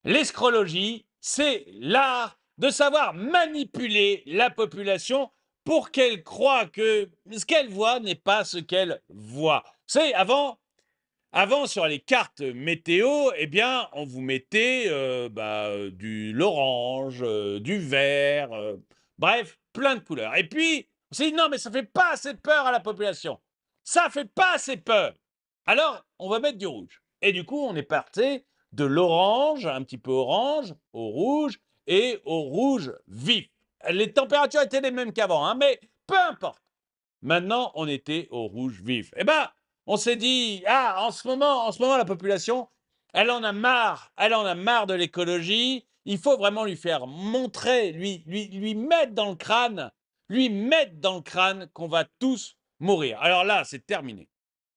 L'escrologie, c'est l'art de savoir manipuler la population pour qu'elle croie que ce qu'elle voit n'est pas ce qu'elle voit. Vous savez, avant, sur les cartes météo, eh bien, on vous mettait du l'orange, du vert, bref, plein de couleurs. Et puis, on s'est dit, non, mais ça fait pas assez peur à la population. Ça fait pas assez peur. Alors, on va mettre du rouge. Et du coup, on est parti de l'orange, un petit peu orange, au rouge et au rouge vif. Les températures étaient les mêmes qu'avant, hein, mais peu importe. Maintenant, on était au rouge vif. Eh ben, on s'est dit, ah, en ce moment, la population, elle en a marre de l'écologie. Il faut vraiment lui faire montrer, lui mettre dans le crâne qu'on va tous mourir. Alors là, c'est terminé.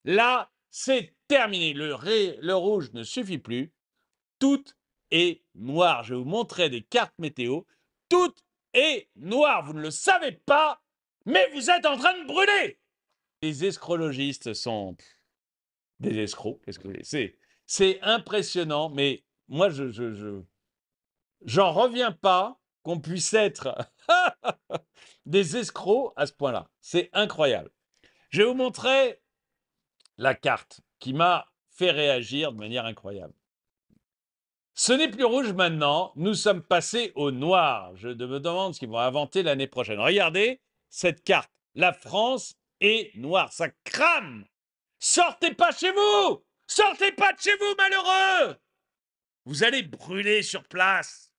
Là, c'est terminé. Le rouge ne suffit plus. Tout est noir. Je vais vous montrer des cartes météo. Tout est noir. Vous ne le savez pas, mais vous êtes en train de brûler. Les escrologistes sont des escrocs. Qu'est-ce que vous voulez? C'est impressionnant, mais moi, j'en reviens pas qu'on puisse être des escrocs à ce point-là. C'est incroyable. Je vais vous montrer la carte qui m'a fait réagir de manière incroyable. Ce n'est plus rouge maintenant, nous sommes passés au noir. Je me demande ce qu'ils vont inventer l'année prochaine. Regardez cette carte. La France est noire, ça crame. Sortez pas chez vous. Sortez pas de chez vous, malheureux. Vous allez brûler sur place.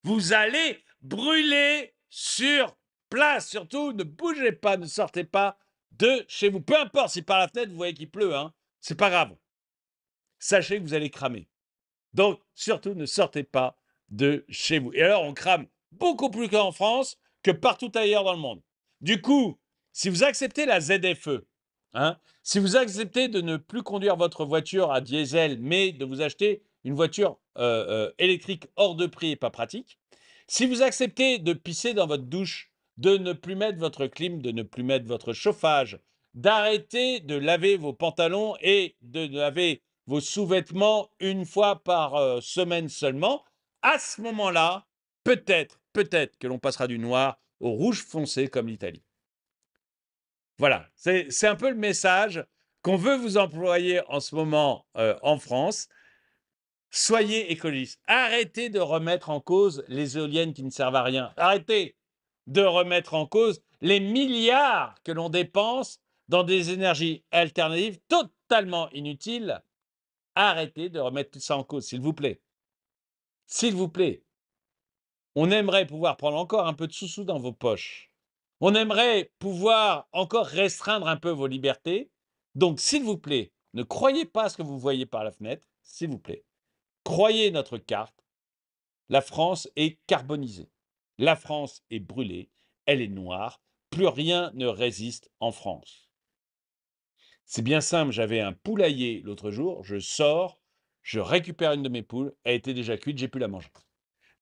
Vous allez brûler sur place. Surtout, ne bougez pas, ne sortez pas de chez vous. Peu importe si par la fenêtre vous voyez qu'il pleut, hein, c'est pas grave. Sachez que vous allez cramer. Donc, surtout, ne sortez pas de chez vous. Et alors, on crame beaucoup plus qu'en France, que partout ailleurs dans le monde. Du coup, si vous acceptez la ZFE, hein, si vous acceptez de ne plus conduire votre voiture à diesel, mais de vous acheter une voiture électrique hors de prix et pas pratique, si vous acceptez de pisser dans votre douche, de ne plus mettre votre clim, de ne plus mettre votre chauffage, d'arrêter de laver vos pantalons et de laver vos sous-vêtements une fois par semaine seulement, à ce moment-là, peut-être que l'on passera du noir au rouge foncé comme l'Italie. Voilà, c'est un peu le message qu'on veut vous employer en ce moment en France. Soyez écologistes. Arrêtez de remettre en cause les éoliennes qui ne servent à rien. Arrêtez de remettre en cause les milliards que l'on dépense dans des énergies alternatives totalement inutiles. Arrêtez de remettre tout ça en cause, s'il vous plaît. S'il vous plaît. On aimerait pouvoir prendre encore un peu de sous-sous dans vos poches. On aimerait pouvoir encore restreindre un peu vos libertés. Donc, s'il vous plaît, ne croyez pas à ce que vous voyez par la fenêtre, s'il vous plaît. Croyez notre carte. La France est carbonisée. La France est brûlée. Elle est noire. Plus rien ne résiste en France. C'est bien simple, j'avais un poulailler l'autre jour, je sors, je récupère une de mes poules, elle était déjà cuite, j'ai pu la manger.